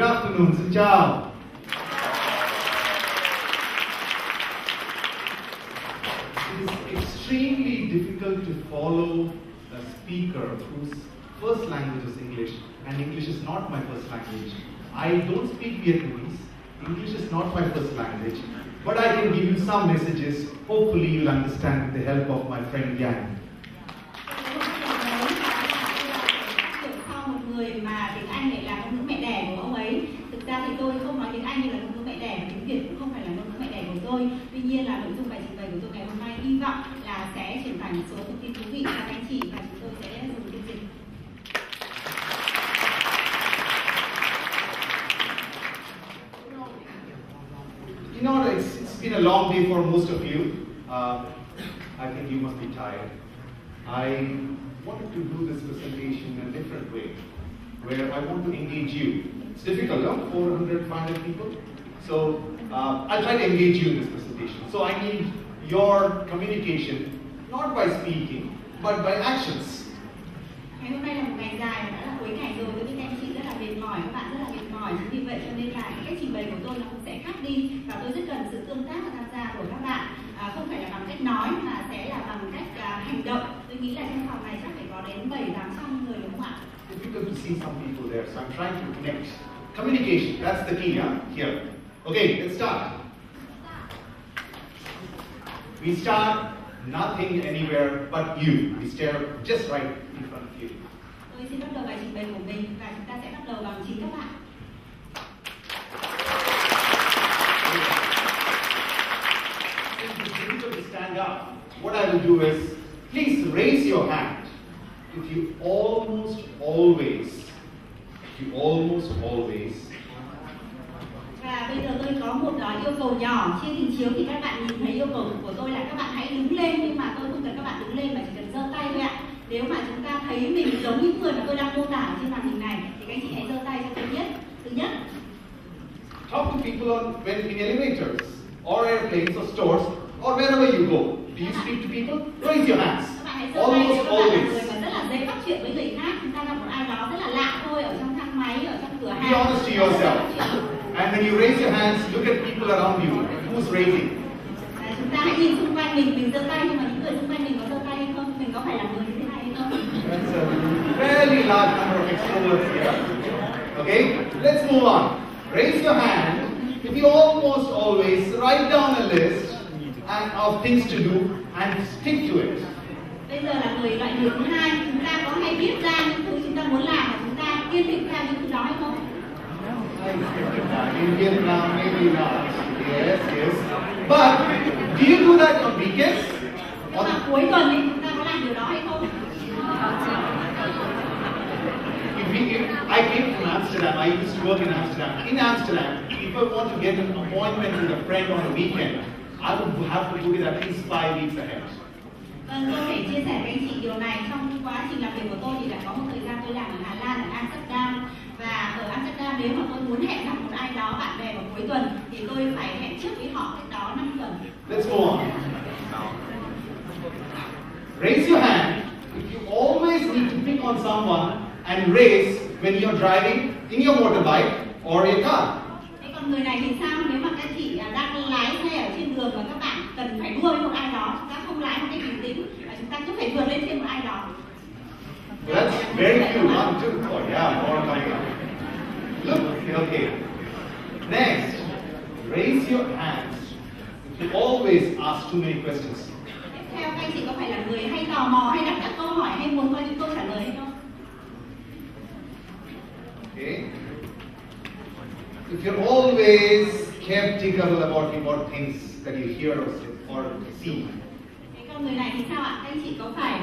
Good afternoon, xin chào. It is extremely difficult to follow a speaker whose first language is English, and English is not my first language. I don't speak Vietnamese. English is not my first language, but I can give you some messages. Hopefully you'll understand with the help of my friend Giám. Sau một người mà tiếng Anh lại là ngôn ngữ mẹ đẻ của ông ấy, thực ra thì tôi không nói tiếng Anh như là ngôn ngữ mẹ đẻ, tiếng Việt cũng không phải là ngôn ngữ mẹ đẻ của tôi. Tuy nhiên là nội dung bài trình bày của tôi ngày hôm nay hy vọng là sẽ truyền tải một số thông tin thú vị cho các anh chị và chúng tôi sẽ dùng chương trình. You know, it's been a long day for most of you. I think you must be tired. I wanted to do this presentation in a different way, where I want to engage you. It's difficult, no? 400, 500 people. So I'll try to engage you in this presentation. So I need your communication, not by speaking, but by actions. Ngày hôm nay là một ngày dài và đã là cuối ngày rồi, tôi biết các anh chị rất là mệt mỏi, các bạn rất là mệt mỏi, chính vì vậy cho nên là cách trình bày của tôi nó cũng sẽ khác đi và tôi rất cần sự tương tác và tham gia của các bạn, không phải là bằng cách nói mà sẽ là bằng cách hành động. Tôi nghĩ là trong phòng này chắc phải có đến 700-800 người đúng không ạ? Difficult to see some people there, so I'm trying to connect. Communication, that's the key, here. Okay, let's start. We start nothing anywhere but you. We stare just right in front of you. Tôi xin bắt đầu bài trình bày của mình và chúng ta sẽ bắt đầu bằng chính các bạn. If you difficult to stand up, what I will do is, please raise your hand if you almost always. Và bây giờ tôi có một yêu cầu nhỏ trên hình chiếu thì các bạn nhìn thấy yêu cầu của tôi là các bạn hãy đứng lên, nhưng mà tôi không cần các bạn đứng lên mà chỉ cần giơ tay thôi ạ. Nếu mà chúng ta thấy mình giống những người mà tôi đang mô tả trên màn hình này thì các anh chị hãy giơ tay cho tôi biết. Thứ nhất, Talk to people when in elevators or airplanes or stores or wherever you go. Do you speak to people? Raise your hands. các bạn hãy giơ tay Almost cho các bạn là người always. mà rất là dễ bắt chuyện với người khác. Chúng ta gặp một ai đó rất là lạ thôi ở trong thang máy, ở trong cửa hàng. Be honest to yourself. And when you raise your hands, look at people around you. Who's raising? Chúng ta hãy nhìn xung quanh mình giơ tay, nhưng mà những người xung quanh mình có giơ tay hay không? Mình có phải là người như thế này hay không? That's a fairly large number of extroverts here. Okay, let's move on. Raise your hand if you almost always write down a list of things to do and stick to it. Bây giờ là loại người thứ hai, chúng ta có hay viết ra những thứ chúng ta muốn làm và chúng ta kiên định theo những thứ đó hay không? In Vietnam, maybe not. Yes. But do you do that on weekends? Nhưng mà cuối tuần thì chúng ta có làm điều đó hay không? I came from Amsterdam. I used to work in Amsterdam. In Amsterdam, if I want to get an appointment with a friend on a weekend, I would have to put it at least 5 weeks ahead. Vâng, tôi thể chia sẻ với anh chị điều này. Trong quá trình làm việc của tôi thì đã có một thời gian tôi làm ở Hà Lan, ở Amsterdam. Và ở Amsterdam nếu mà tôi muốn hẹn gặp một ai đó, bạn bè vào cuối tuần thì tôi phải hẹn trước với họ cách đó 5 tuần. Let's go on. Raise your hand if you always need to pick on someone and race when you're driving in your motorbike or your car. Thế còn người này thì sao? Nếu mà các chị đang lái xe ở trên đường và các bạn cần phải đua với một ai đó, chúng ta không lái một cách bình tĩnh và chúng ta cứ phải vượt lên trên một ai đó. That's very few. 1, 2, 3. Yeah, more coming up. Look, okay. Next, raise your hands if you always ask too many questions. Tiếp theo, các anh chị có phải là người hay tò mò, hay đặt các câu hỏi, hay muốn có những câu trả lời hay không? Okay. If you're always skeptical about things that you hear or see. Thế còn người này thì sao ạ?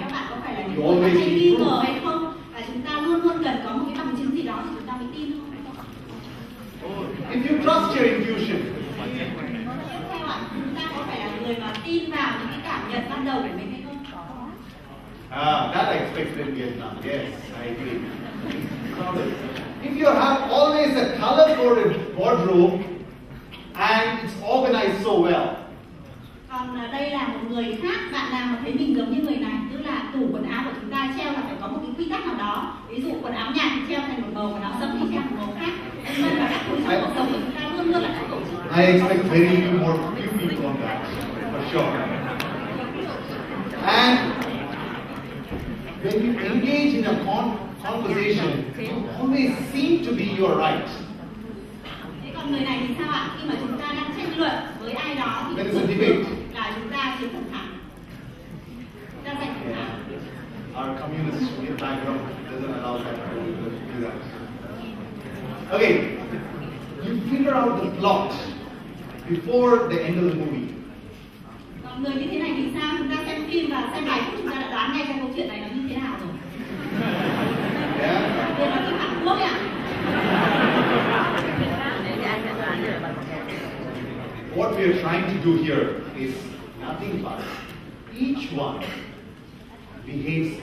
Các bạn có phải là những You người always hay nghi ngờ hay không? Và chúng ta luôn luôn cần có một cái bằng chứng gì đó thì chúng ta mới tin không phải không? If you trust your intuition. Tiếp theo ạ, chúng ta có phải là người mà tin vào những cái cảm nhận ban đầu của mình hay không? That I expect in Vietnam. Yes, I agree. If you have always a color-coded wardrobe and it's organized so well. Còn đây là một người khác, bạn nào mà thấy mình giống như người này, tức là tủ quần áo của chúng ta treo là phải có một cái quy tắc nào đó. Ví dụ quần áo nhạt thì treo thành một màu, quần áo sẫm thì treo một màu khác. Và các I expect very few people on that, for sure. And when you engage in a conversation, you always seem to be your right. Thế còn người này thì sao ạ? Khi mà chúng ta đang tranh luận với ai đó thì There is a debate. là chúng ta chiếm phần thắng. Chúng ta giành phần thắng. Our communist background doesn't allow that to do that. Okay, you figure out the plot before the end of the movie. Còn người như thế này thì sao? Chúng ta xem phim và xem vài phút chúng ta đã đoán ngay xem câu chuyện này nó như thế nào rồi. Yeah. Đây là phim Hàn Quốc ạ. What we are trying to do here is nothing but each one behaves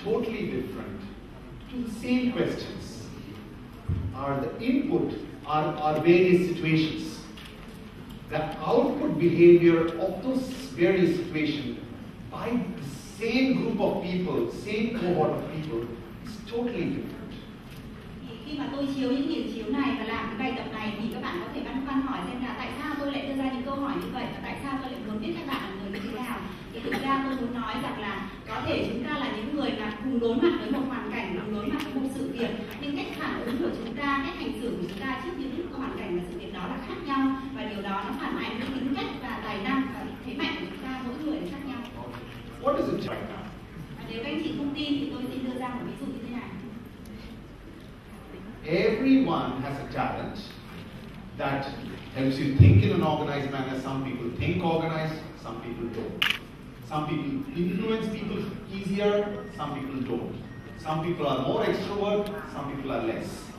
totally different to the same questions. The input are various situations. The output behavior of those various situations by the same group of people, same cohort of people, is totally different. Khi mà tôi chiếu những điển chiếu này và làm cái bài tập này thì các bạn có thể băn khoăn hỏi xem là tại sao tôi lại đưa ra những câu hỏi như vậy và tại sao tôi lại muốn biết các bạn là người như thế nào. Thì thực ra tôi muốn nói rằng là có thể chúng ta là những người mà cùng đối mặt với một hoàn cảnh, cùng đối mặt với một sự việc, nhưng cách phản ứng của chúng ta, cách hành xử của chúng ta trước những hoàn cảnh và sự việc đó là khác nhau, và điều đó nó phản ánh cái tính cách và tài năng và thế mạnh của chúng ta mỗi người là khác nhau. What is it right now? Nếu các anh chị không tin thì tôi xin đưa ra một ví dụ như thế này. Everyone has a talent that helps you think in an organized manner. Some people think organized, some people don't. Some people influence people easier, some people don't. Some people are more extrovert, some people are less.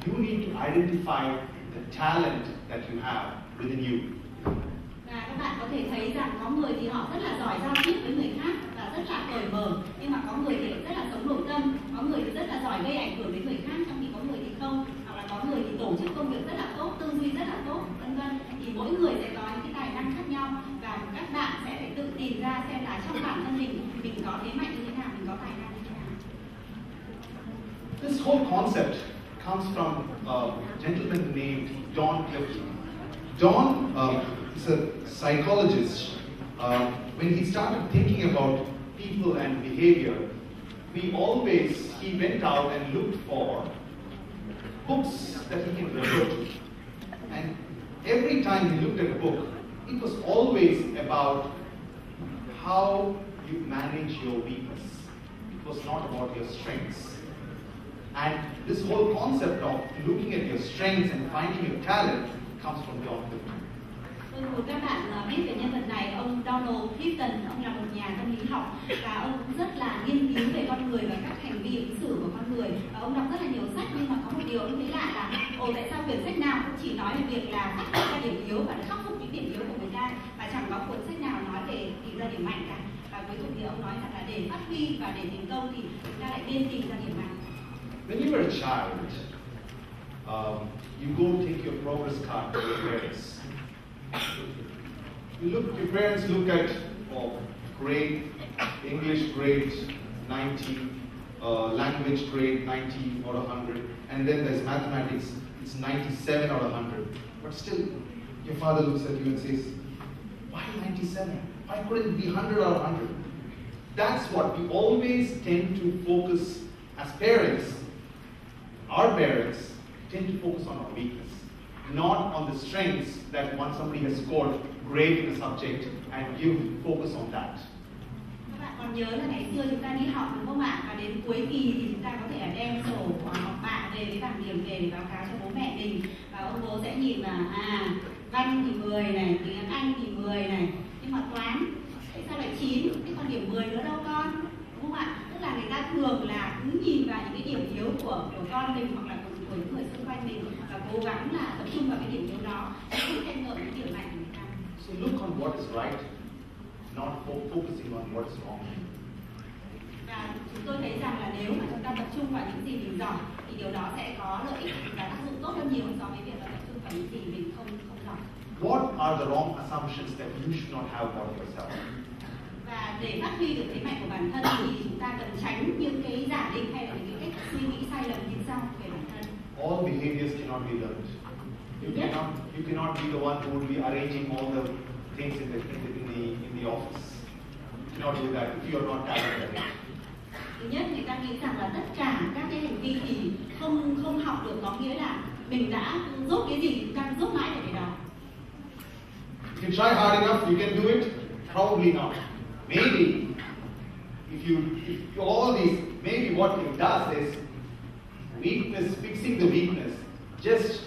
You need to identify the talent that you have within you. Và các bạn có thể thấy rằng có người thì họ rất là giỏi giao tiếp với người khác và rất là cởi mở, nhưng mà có người thì rất là sống nội tâm, có người thì rất là giỏi gây ảnh hưởng đến người khác, trong khi có người thì không, hoặc là có người thì tổ chức công việc rất là tốt, tư duy rất là tốt, vân vân. Thì mỗi người sẽ có những cái tài năng khác nhau và các bạn sẽ phải tự tìm ra xem là trong bản thân mình có thế mạnh như thế nào, mình có tài năng như thế nào. This whole concept comes from a gentleman named John Clifton. John is a psychologist. When he started thinking about people and behavior, he went out and looked for books that he can refer to. And every time he looked at a book, it was always about how you manage your weakness. It was not about your strengths. And this whole concept of looking at your strengths and finding your talent comes from John Clifton. Tôi muốn các bạn biết về nhân vật này, ông Donald Clifton. Ông là một nhà tâm lý học và ông cũng rất là nghiên cứu về con người và các hành vi ứng xử của con người. Và ông đọc rất là nhiều sách, nhưng mà có một điều ông thấy lạ là tại sao quyển sách nào cũng chỉ nói về việc là phát hiện ra điểm yếu và khắc phục những điểm yếu của người ta, và chẳng có cuốn sách nào nói về tìm ra điểm mạnh cả. Và cuối cùng thì ông nói rằng là để phát huy và để thành công thì chúng ta lại nên tìm ra điểm mạnh. When you were a child, you go take your progress card to your parents. Your parents look at, grade, English grade 90, language grade 90 out of 100, and then there's mathematics, it's 97 out of 100. But still, your father looks at you and says, why 97? Why couldn't it be 100 out of 100? That's what we always tend to focus as parents. Our parents tend to focus on our weakness, not on the strengths that once somebody has scored great in a subject and you focus on that. Các bạn còn nhớ là ngày xưa chúng ta đi học đúng không ạ? Và đến cuối kỳ thì chúng ta có thể đem sổ học bạ về với bảng điểm về để báo cáo cho bố mẹ mình, và ông bố sẽ nhìn là văn thì 10 này, tiếng Anh thì 10 này, nhưng mà toán tại sao lại 9? Thế còn điểm 10 nữa đâu con? Đúng không ạ? Tức là người ta thường là cứ nhìn vào những cái điểm yếu của con mình hoặc là của những người xung quanh mình và cố gắng là tập trung vào cái điểm yếu đó, không khen ngợi những điểm mạnh của người ta. So look on what is right, not focusing on what is wrong. Và chúng tôi thấy rằng là nếu mà chúng ta tập trung vào những gì mình giỏi thì điều đó sẽ có lợi ích và tác dụng tốt hơn nhiều so với việc là tập trung vào những gì mình không giỏi. What are the wrong assumptions that you should not have about yourself? Và để phát huy được thế mạnh của bản thân thì chúng ta cần tránh những cái giả định hay là những cái cách suy nghĩ sai lầm như sau về bản thân. All behaviors cannot be learned. You cannot be the one who will be arranging all the things in the office. You cannot do that if you are not talented. Thứ nhất, người ta nghĩ rằng là tất cả các cái hành vi thì không học được, có nghĩa là mình đã dốt cái gì chúng ta dốt mãi về cái đó. If you try hard enough, you can do it. Probably not. Maybe if all these, maybe what it does is fixing the weakness just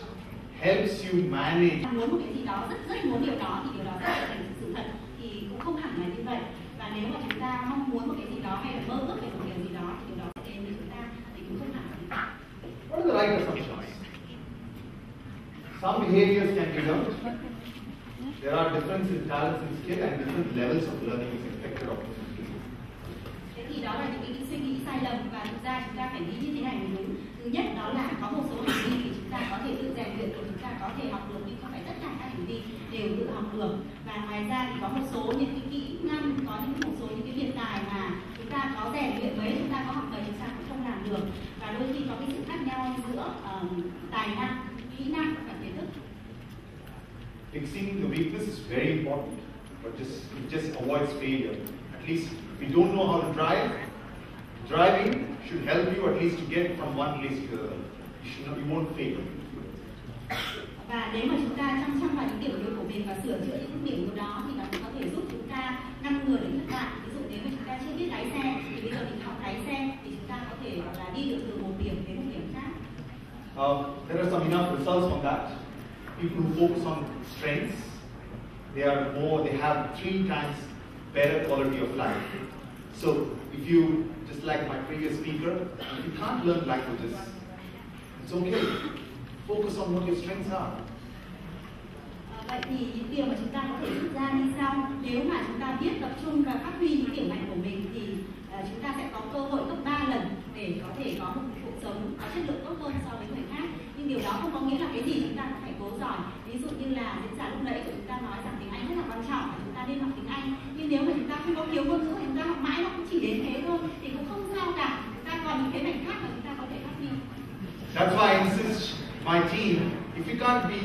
helps you manage. Muốn một cái gì đó, rất muốn điều đó thì điều đó sẽ trở thành sự thật, thì cũng không hẳn là như vậy. Và nếu mà chúng ta mong muốn một cái gì đó hay là mơ ước về một điều gì đó thì điều đó sẽ đến với chúng ta, thì cũng không hẳn là như vậy. What are the right assumptions? Some behaviors can be learned. There are differences in talents and skill and different levels of learning is expected of them. Thế thì đó là những cái suy nghĩ sai lầm, và thực ra chúng ta phải nghĩ như thế này mới đúng. Thứ nhất đó là có một số hành vi thì chúng ta có thể tự rèn luyện, chúng ta có thể học được, nhưng không phải tất cả các hành vi đều tự học được. Và ngoài ra thì có một số những cái kỹ năng, có một số những cái biệt tài mà chúng ta có rèn luyện mấy, chúng ta có học mấy, chúng ta cũng không làm được. Và đôi khi có cái sự khác nhau giữa tài năng, kỹ năng và kiến thức. Fixing the weakness is very important, but it just avoids failure. At least if you don't know how to drive, driving should help you at least to get from one place to the other. You won't fail. Và nếu mà chúng ta chăm vào những điểm yếu của mình và sửa chữa những điểm yếu đó thì nó có thể giúp chúng ta ngăn ngừa được thất bại. Ví dụ nếu mà chúng ta chưa biết lái xe thì bây giờ mình học lái xe thì chúng ta có thể là đi được từ một điểm đến một điểm khác. There are some enough results on that. People who focus on strengths, they have 3 times better quality of life. So if you, just like my previous speaker, if you can't learn languages, it's okay. Focus on what your strengths are. Vậy thì những điều mà chúng ta có thể rút ra như sau: nếu mà chúng ta biết tập trung và phát huy những điểm mạnh của mình thì chúng ta sẽ có cơ hội gấp 3 lần để có thể có một cuộc sống có chất lượng tốt hơn so với người khác. Nhưng điều đó không có nghĩa là cái gì chúng ta cũng phải cố giỏi. Ví dụ như là diễn giả lúc nãy của chúng ta nói rằng tiếng Anh rất là quan trọng và chúng ta nên học tiếng Anh. Nhưng nếu mà chúng ta không có khiếu ngôn ngữ thì chúng ta học mãi nó cũng chỉ đến thế thôi, thì cũng không sao cả. Chúng ta còn những cái mảnh khác mà chúng ta có thể phát huy. That's why I insist my team, if you can't be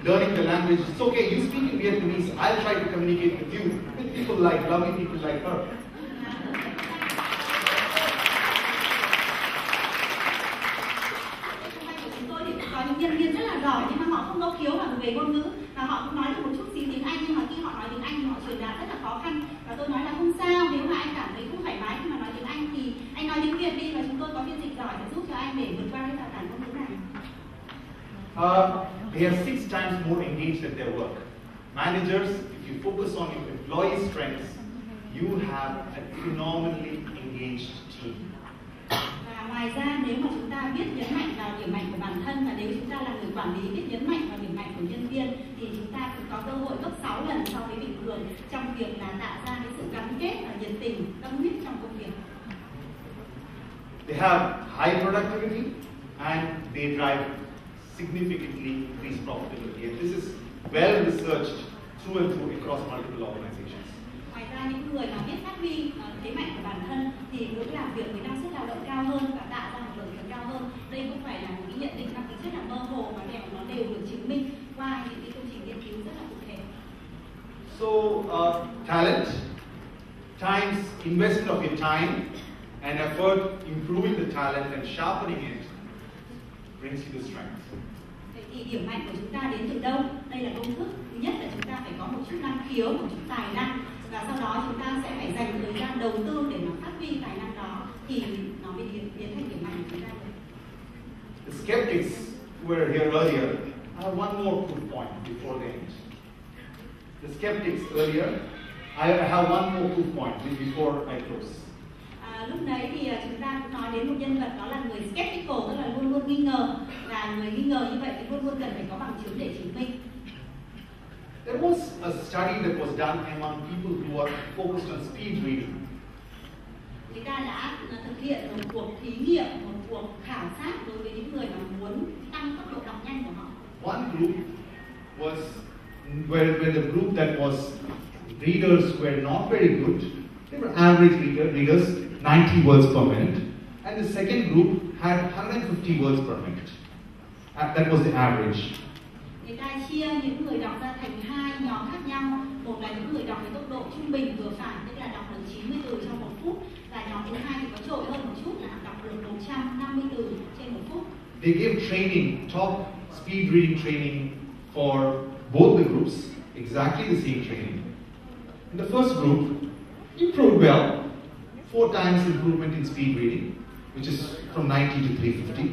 learning the language, it's okay. You speak in Vietnamese. I'll try to communicate with you, with people like lovely people like her. Những nhân viên rất là giỏi nhưng mà họ không có khiếu về ngôn ngữ, và họ cũng nói được một chút xíu tiếng Anh, nhưng mà khi họ nói tiếng Anh thì họ truyền đạt rất là khó khăn. Và tôi nói là không sao, nếu mà anh cảm thấy không thoải mái khi mà nói tiếng Anh thì anh nói tiếng Việt đi, và chúng tôi có phiên dịch giỏi để giúp cho anh để vượt qua cái rào cản ngôn ngữ này. They are 6 times more engaged at their work. Managers, if you focus on your employees' strengths, you have a phenomenally engaged team. Ngoài ra, nếu mà chúng ta biết nhấn mạnh vào điểm mạnh của bản thân, và nếu chúng ta là người quản lý biết nhấn mạnh vào điểm mạnh của nhân viên, thì chúng ta cũng có cơ hội gấp 6 lần so với bình thường trong việc là tạo ra cái sự gắn kết và nhiệt tình, tâm huyết trong công việc. They have high productivity and they drive significantly increased profitability. And this is well researched through and through across multiple organizations. Ngoài ra, những người mà biết phát huy thế mạnh của bản thân thì cũng làm việc với năng suất lao động cao hơn và tạo ra một lợi nhuận cao hơn. Đây không phải là một cái nhận định mang tính chất là mơ hồ, mà nó đều được chứng minh qua những cái công trình nghiên cứu rất là cụ thể. So, talent, times investment of your time and effort improving the talent and sharpening it brings you the strength. Vậy thì điểm mạnh của chúng ta đến từ đâu? Đây là công thức. Thứ nhất là chúng ta phải có một chút năng khiếu, một chút tài năng, và sau đó chúng ta sẽ phải dành thời gian đầu tư để mà phát huy tài năng đó, thì nó mới biến thành điểm mạnh của chúng ta được. The skeptics who were here earlier, I have one more proof point before the end. The skeptics earlier, I have one more proof point before I close. Lúc nãy thì chúng ta cũng nói đến một nhân vật, đó là người skeptical, tức là luôn luôn nghi ngờ, và người nghi ngờ như vậy thì luôn luôn cần phải có bằng chứng để chứng minh. There was a study that was done among people who are focused on speed reading. Người ta đã thực hiện một cuộc thí nghiệm, một cuộc khảo sát đối với những người mà muốn tăng tốc độ đọc nhanh của họ. One group was where the group that was readers were not very good. They were average readers, 90 words per minute, and the second group had 150 words per minute. That was the average. Người ta chia những người đọc ra thành hai nhóm khác nhau. Một là những người đọc với tốc độ trung bình vừa phải, tức là đọc được 90 từ trong 1 phút. Và nhóm thứ hai thì có trội hơn một chút là đọc được 150 từ trên 1 phút. They give training, top speed reading training for both the groups, exactly the same training. In the first group, improved well, 4 times improvement in speed reading, which is from 90 to 350.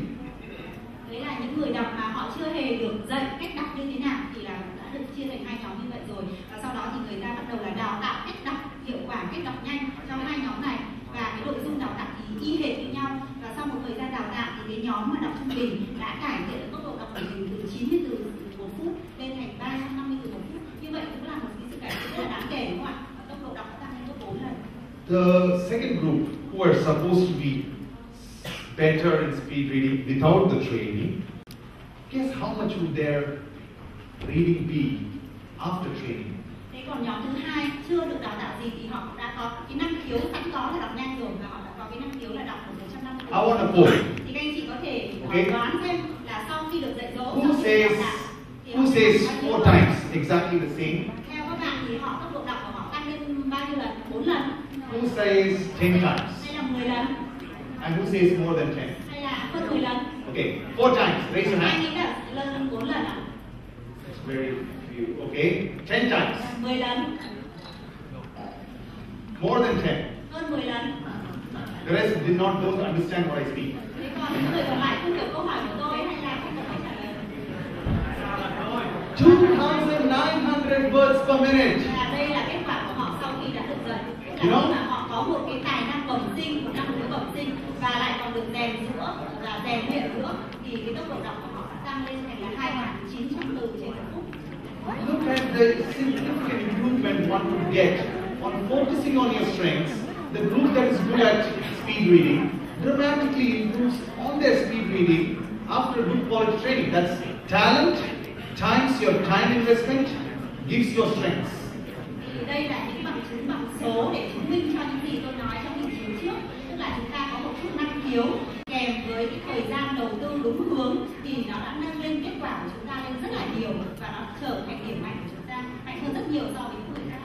Đấy là những người đọc mà họ chưa hề được dạy cách đọc như thế nào thì là đã được chia thành hai nhóm như vậy rồi. Và sau đó thì người ta bắt đầu là đào tạo cách đọc hiệu quả, cách đọc nhanh cho hai nhóm này. Và cái nội dung đào tạo thì y hệt như nhau. Và sau một thời gian đào tạo thì cái nhóm mà đọc trung bình đã cải thiện được tốc độ đọc của mình từ 90 từ 1 phút lên thành 350 từ 1 phút. Như vậy cũng là một cái sự cải thiện rất là đáng kể đúng không ạ? Và tốc độ đọc đã tăng lên gấp 4 lần. The second group, who are supposed to be better in speed reading without the training, guess how much would their reading be after training? Thế còn nhóm thứ hai chưa được đào tạo gì thì họ cũng đã có cái năng khiếu sẵn có là đọc nhanh rồi và họ đã có cái năng khiếu là đọc được 150 từ. I want a poll. Thì các anh chị có thể đoán xem là sau khi được dạy dỗ, Who says 4 times exactly the same? Theo các bạn thì họ tốc độ đọc của họ tăng lên bao nhiêu lần? 4 lần. Who says 10 times? Hay là 10 lần? And who says more than 10? Hay là hơn 10 lần? Okay, 4 times. Raise your Ai hand. nghĩ là lên 4 lần ạ? That's very few. Okay, 10 times. 10 lần. More than 10. Hơn 10 lần. The rest don't understand what I speak. Thế còn những người còn lại không hiểu câu hỏi của tôi hay là không có trả lời? 2,900 words per minute. Đây là kết quả của họ sau khi đã được dạy. You know? Là họ có một cái tài năng bẩm sinh, một năng khiếu bẩm sinh và lại còn được rèn giũa và rèn luyện nữa thì cái tốc độ đọc của họ đã tăng lên thành là 2.900 từ trên 1 phút. Look at the significant improvement one would get on focusing on your strengths. The group that is good at speed reading dramatically improves on their speed reading after good quality training. That's talent times your time investment gives your strengths. Thì đây là những bằng chứng bằng số để chứng minh cho những gì tôi nói trong hình chiếu trước, tức là chúng ta có một chút năng khiếu kèm với cái thời gian đầu tư đúng hướng thì nó đã nâng lên kết quả của chúng ta lên rất là nhiều và nó trở thành điểm mạnh của chúng ta, mạnh hơn rất nhiều so với những người khác.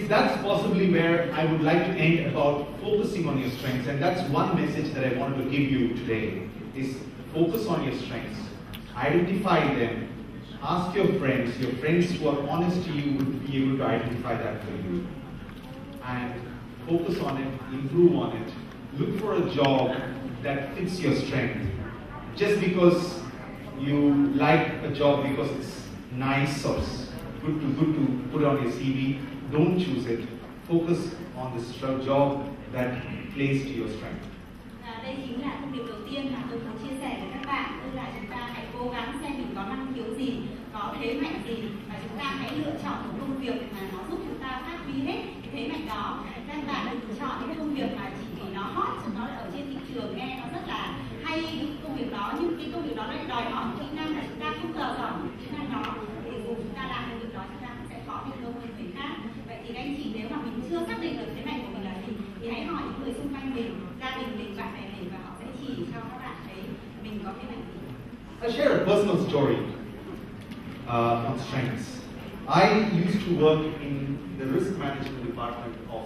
That's possibly where I would like to end about focusing on your strengths, and that's one message that I wanted to give you today, is focus on your strengths. Identify them. Ask your friends who are honest to you would be able to identify that for you. And focus on it, improve on it. Look for a job that fits your strength. Just because you like a job because it's nice or good to put on your CV, don't choose it. Focus on this job that plays to your strength. Đây chính là thông điệp đầu tiên mà tôi muốn chia sẻ với các bạn, tức là chúng ta hãy cố gắng xem mình có năng khiếu gì, có thế mạnh gì và chúng ta hãy lựa chọn một công việc mà nó giúp chúng ta phát huy hết cái thế mạnh đó. Các bạn đừng chọn những công việc mà chỉ vì nó hot, nó ở trên thị trường nghe nó rất là hay những công việc đó, nhưng cái công việc đó lại đòi hỏi kỹ năng là chúng ta không ngờ giỏi kỹ năng đó thì dù chúng ta làm công việc đó chúng ta cũng sẽ khó thành công hơn người khác. Vậy thì các anh chị nếu mà mình chưa xác định được thế mạnh của mình là gì thì hãy hỏi những người xung quanh mình, gia đình mình, bạn bè mình và họ sẽ chỉ cho các bạn thấy mình có thế mạnh gì. I'll share a personal story on strengths. I used to work in the risk management department of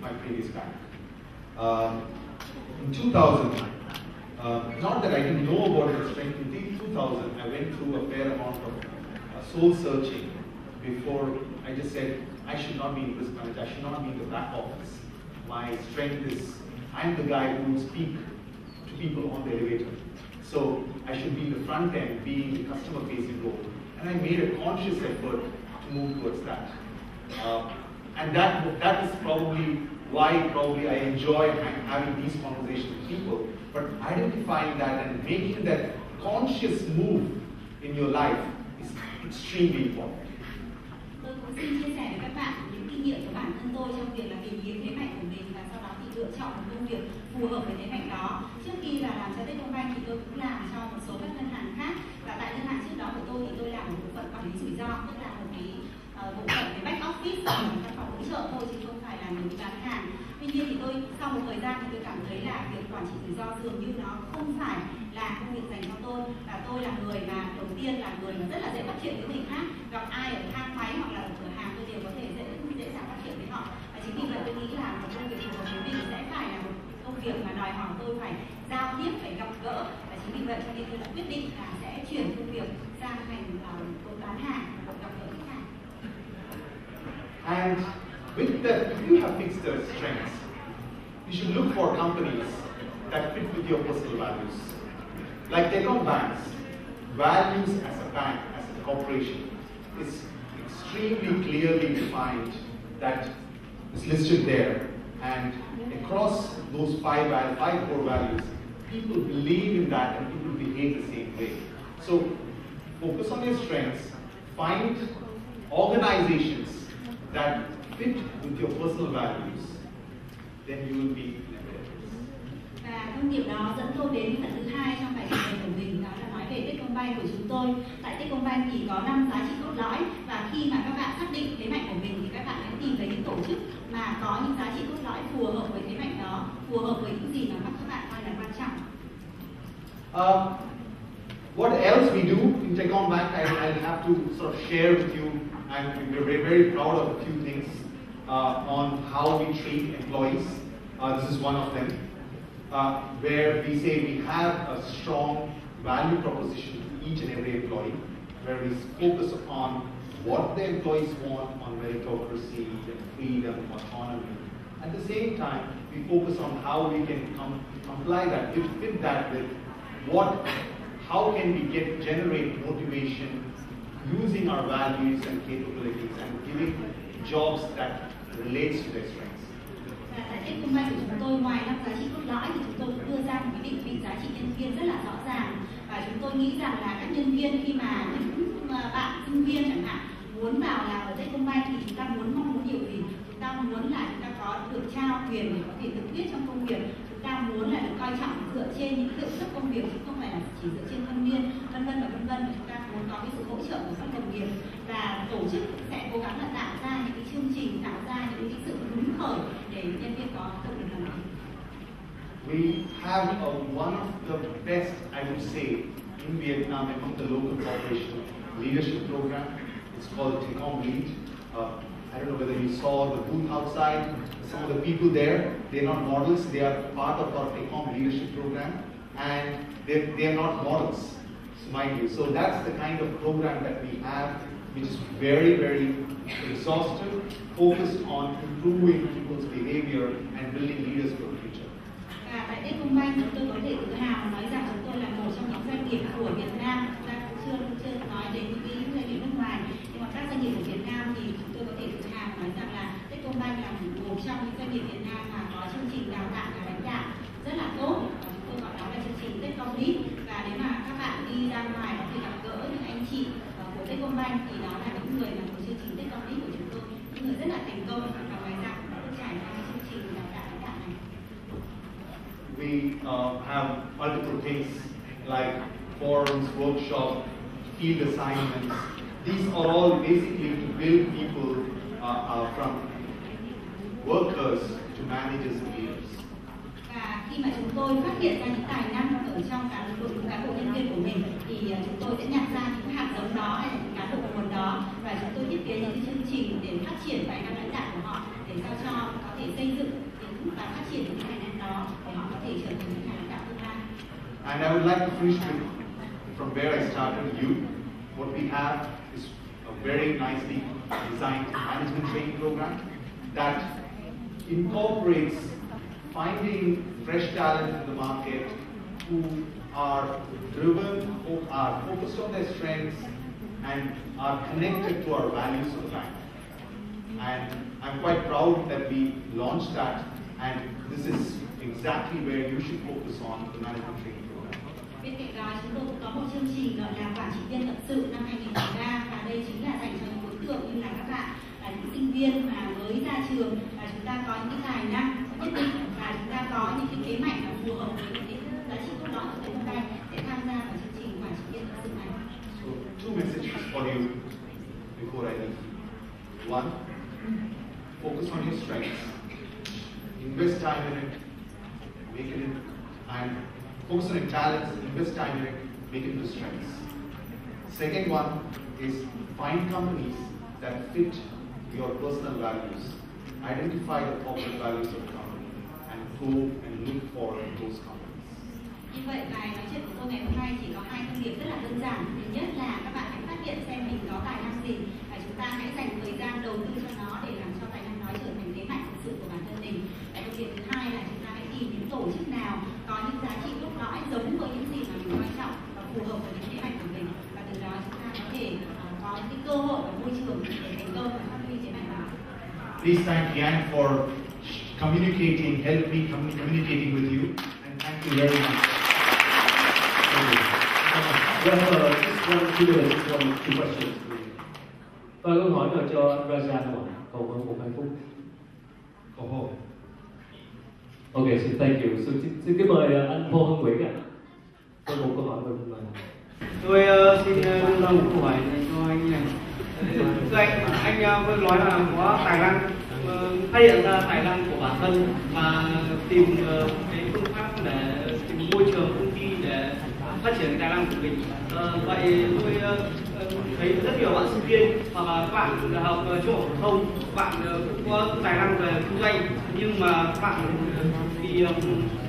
my previous bank. In 2000, not that I didn't know about the strength, in 2000 I went through a fair amount of soul searching before I just said I should not be in risk management, I should not be in the back office. My strength is, I'm the guy who would speak to people on the elevator. So I should be in the front end, being the customer facing role. And I made a conscious effort to move towards that. And that is probably why I enjoy having these conversations with people. But identifying that and making that conscious move in your life is extremely important. Tôi cũng xin chia sẻ với các bạn những kinh nghiệm của bản thân tôi trong việc là tìm kiếm thế mạnh của mình và sau đó thì lựa chọn một công việc phù hợp với thế mạnh đó. Trước khi là làm cho Techcombank thì tôi cũng làm cho một số các ngân hàng khác, và tại ngân hàng trước đó của tôi thì tôi làm một bộ phận quản lý rủi ro, tức là một cái bộ phận về back office, văn phòng hỗ trợ thôi chứ không phải là người bán hàng. Tuy nhiên thì tôi sau một thời gian thì tôi cảm thấy là việc quản trị rủi ro dường như nó không phải là công việc dành cho tôi, và tôi là người mà đầu tiên là người mà rất là dễ bắt chuyện với người khác, gặp ai ở thang máy hoặc là ở cửa hàng tôi đều có thể dễ dàng bắt chuyện với họ. Và chính vì vậy tôi nghĩ là một công việc phù hợp với mình sẽ phải là một công việc mà đòi hỏi tôi phải giao tiếp, phải gặp gỡ, và chính vì vậy cho nên tôi đã quyết định là sẽ chuyển công việc sang thành một bán hàng, một gặp gỡ khách hàng. And with that, if you have fixed the strengths, you should look for companies that fit with your personal values. Like Techcombank's values as a bank, as a corporation, is extremely clearly defined, that is listed there. And across those five core values, people believe in that and people behave the same way. So focus on your strengths, find organizations that fit with your personal values, then you will be in a better place. Và thông điệp đó dẫn tôi đến phần thứ hai trong bài trình bày của mình, đó là nói về Techcombank của chúng tôi. Tại Techcombank thì có 5 giá trị cốt lõi, và khi mà các bạn xác định thế mạnh của mình thì các bạn hãy tìm về những tổ chức mà có những giá trị cốt lõi phù hợp với thế mạnh đó, phù hợp với những gì mà các bạn coi là quan trọng. What else we do in Techcombank, I have to sort of share with you, and we're very, very proud of a few things on how we treat employees. This is one of them, where we say we have a strong value proposition to each and every employee, where we focus upon what the employees want on meritocracy and freedom, autonomy. At the same time, we focus on how we can comply that, fit that with how can we generate motivation using our values and capabilities and giving jobs that relates to their strengths. Tại Techcombank của chúng tôi, ngoài 5 giá trị cốt lõi thì chúng tôi cũng đưa ra một cái định vị giá trị nhân viên rất là rõ ràng, và chúng tôi nghĩ rằng là các nhân viên khi mà những bạn sinh viên chẳng hạn muốn vào làm ở Techcombank thì chúng ta mong muốn điều gì? Chúng ta muốn là chúng ta có được trao quyền để có thể thực tiết trong công việc, chúng ta muốn là được coi trọng dựa trên những hiệu suất công việc chứ không phải là chỉ dựa trên thâm niên, vân vân và vân vân. Chúng ta muốn có cái sự hỗ trợ của các đồng nghiệp, và tổ chức sẽ cố gắng là tạo ra những cái chương trình, tạo ra những cái sự hứng khởi để nhân viên có động lực làm việc. We have one of the best, I would say, in Vietnam among the local corporation leadership program. It's called Techcombank. I don't know whether you saw the booth outside. Some of the people there, they're not models, they are part of our Techcom leadership program, and they are not models, mind you. So that's the kind of program that we have, which is very, very exhaustive, focused on improving people's behavior and building leaders for the future. Và tại Techcombank chúng tôi có thể tự hào nói rằng chúng tôi là một trong những doanh nghiệp của Việt Nam. Chúng ta cũng chưa nói đến những cái doanh nghiệp nước ngoài, nhưng mà các doanh nghiệp của Việt Nam thì chúng tôi có thể tự hào nói rằng là Techcombank là một trong những doanh nghiệp Việt Nam mà có chương trình đào tạo và lãnh đạo rất là tốt, và chúng tôi gọi đó là chương trình Techcombank. Và nếu mà các bạn đi ra ngoài có thể gặp gỡ những anh chị của Techcombank thì đó là những người mà của chương trình Techcombank của chúng tôi, những người rất là thành công, và ngoài ra cũng đã được trải qua chương trình đào tạo lãnh đạo này. We have multiple things like forums, workshops, field assignments. These are all basically to build people from workers to managers and leaders. Và khi mà chúng tôi phát hiện ra những tài năng ở trong cả đội ngũ cán bộ nhân viên của mình thì chúng tôi sẽ nhặt ra những hạt giống đó hay là những cán bộ nguồn đó, và chúng tôi thiết kế những cái chương trình để phát triển tài năng lãnh đạo của họ, để sao cho có thể xây dựng và phát triển những tài năng đó để họ có thể trở thành những nhà lãnh đạo tương lai. And I would like to finish with from where I started, you. What we have is a very nicely designed management training program that incorporates finding fresh talent in the market who are driven, who are focused on their strengths and are connected to our values of the bank. And I'm quite proud that we launched that, and this is exactly where you should focus on the management training program. Bên cạnh đó, chúng tôi cũng có một chương trình gọi là quản trị viên thật sự năm 2013, và đây chính là dành cho những đối tượng như là các bạn, là những sinh viên mà mới ra trường, và chúng ta có những cái tài năng nhất định, và chúng ta có những cái thế mạnh mà phù hợp với những cái giá trị cốt lõi của Techcombank để tham gia vào chương trình quản trị viên thật sự này. So, two messages for you before I leave. One, focus on your strengths. Invest time in it. Make it and focus on your talents, invest time in it, make it into strengths. Second one is find companies that fit your personal values. Identify the corporate values of the company and go and look for those companies. Như vậy bài nói chuyện của tôi ngày hôm nay chỉ có 2 thông điệp rất là đơn giản. Thứ nhất là các bạn hãy phát hiện xem mình có tài năng gì và chúng ta hãy dành thời gian đầu tư cho nó để làm cho tài năng đó trở thành thế mạnh thực sự của bản thân mình. Và thông điệp thứ hai là chúng ta hãy tìm những tổ chức nào có những giá trị cốt lõi giống với những gì mà mình quan trọng và phù hợp với những thế mạnh của mình, và từ đó chúng ta có thể có những cơ hội và môi trường để thành công và phát huy thế mạnh đó. Please thank Giám for communicating, help me communicating with you, and thank you very much. We have just 2 minutes, 2 questions. Và câu hỏi nào cho anh Raja không ạ? Còn hơn 1-2 phút. Okay, so thank you. So, xin kính mời anh Paul Hân Nguyễn ạ. Có một câu hỏi mình Tôi xin đưa ra một câu hỏi này cho anh này. Anh vừa nói là có tài năng, phát hiện ra tài năng của bản thân và tìm cái phương pháp để tìm môi trường công ty để phát triển tài năng của mình. Vậy tôi thấy rất nhiều bạn sinh viên hoặc là các bạn học trung học phổ thông, bạn cũng có tài năng về kinh doanh, nhưng mà các bạn vì nhiều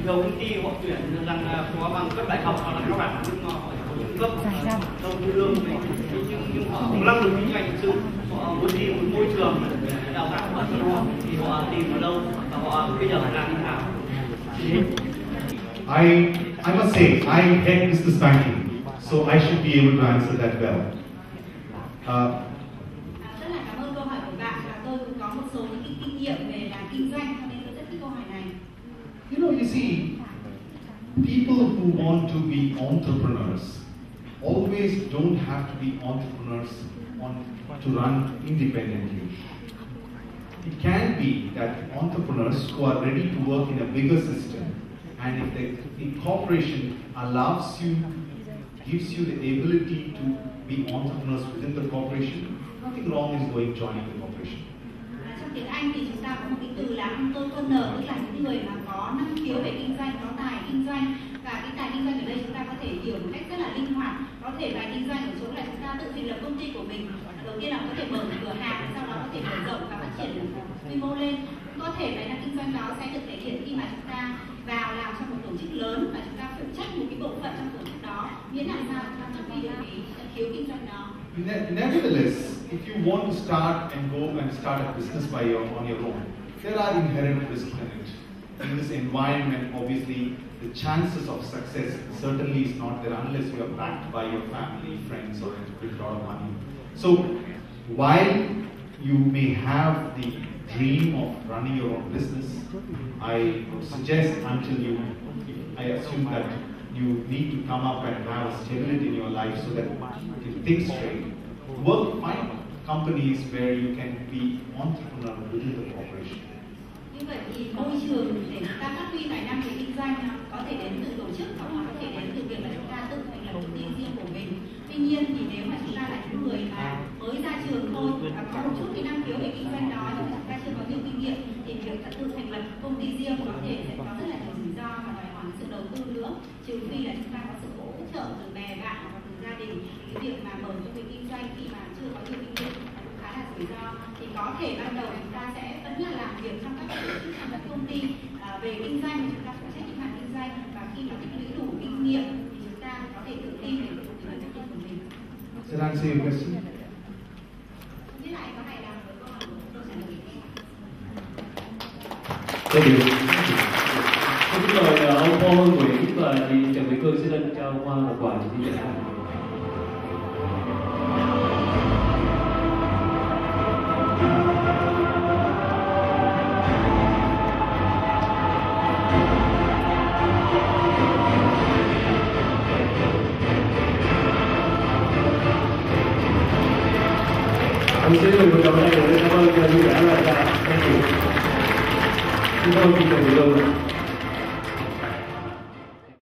công ty họ tuyển rằng có bằng cấp đại học hoặc là các bạn nhưng mà họ cấp trong lương này, nhưng họ không năng lực kinh doanh thực sự. Họ muốn tìm một môi trường để đào tạo bản thân họ thì họ tìm ở đâu và họ bây giờ phải làm như thế nào? I must say, I head business banking, so I should be able to answer that well. Rất là cảm ơn câu hỏi của bạn, và tôi cũng có một số những kinh nghiệm về làm kinh doanh, cho nên tôi rất thích câu hỏi này. You know, you see, people who want to be entrepreneurs always don't have to be entrepreneurs to run independently. It can be that entrepreneurs who are ready to work in a bigger system, and if the incorporation allows you, gives you the ability to be entrepreneurs within the corporation, nothing wrong is going joining the corporation. Trong tiếng Anh thì chúng ta có một cái từ là entrepreneur, tức là những người mà có năng khiếu về kinh doanh, có tài kinh doanh. Và cái tài kinh doanh ở đây chúng ta có thể hiểu một cách rất là linh hoạt. Có thể tài kinh doanh ở chỗ là chúng ta tự thành lập công ty của mình. Đầu tiên là có thể mở một cửa hàng, sau đó có thể mở rộng và phát triển quy mô lên. Cũng có thể tài năng kinh doanh đó sẽ được thể hiện khi mà chúng ta vào làm trong một tổ chức lớn và chúng ta phụ trách một cái bộ phận trong tổ chức đó, miễn làm sao chúng ta phát huy được cái khiếu kinh doanh đó. Nevertheless, if you want to start and go and start a business on your own, there are inherent risks in it. In this environment, obviously, the chances of success certainly is not there unless you are backed by your family, friends, or with a lot of money. So, while you may have the dream of running your own business, I would suggest I assume that you need to come up and have a stability in your life so that you think straight. Find companies where you can be entrepreneur within the corporation. Như vậy thì môi trường để chúng ta phát huy tài năng về kinh doanh có thể đến từ tổ chức hoặc là có thể đến từ việc là chúng ta tự thành lập công ty riêng của mình. Tuy nhiên thì nếu mà chúng ta là những người mà mới ra trường thôi và có một chút cái năng khiếu về kinh doanh đó nhưng mà chúng ta chưa có nhiều kinh nghiệm thì việc tự thành lập công ty riêng có thể sẽ có rất là nhiều rủi ro và đòi hỏi sự đầu tư nữa, trừ khi là chúng ta có sự hỗ trợ từ bè bạn hoặc từ gia đình. Cái việc mà mở công ty kinh doanh khi mà chưa có nhiều kinh nghiệm cũng khá là rủi ro, thì có thể ban đầu chúng ta sẽ vẫn là làm việc trong các tổ chức, trong các công ty về kinh doanh, chúng ta phụ trách những mảng kinh doanh, và khi mà tích lũy đủ kinh nghiệm thì chúng ta có thể tự tin để thực hiện công ty của mình. Did I answer your question? Không biết là anh có hài lòng với câu hỏi của tôi trả lời không? Thank you. Xin mời ông Paul Hân Nguyễn và chị Trần Mỹ Cương xin lên trao hoa và quà cho chị Trần. Mình sẽ dùng một câu này để cảm ơn cho những đã là cảm ơn chị Trần Mỹ Cương.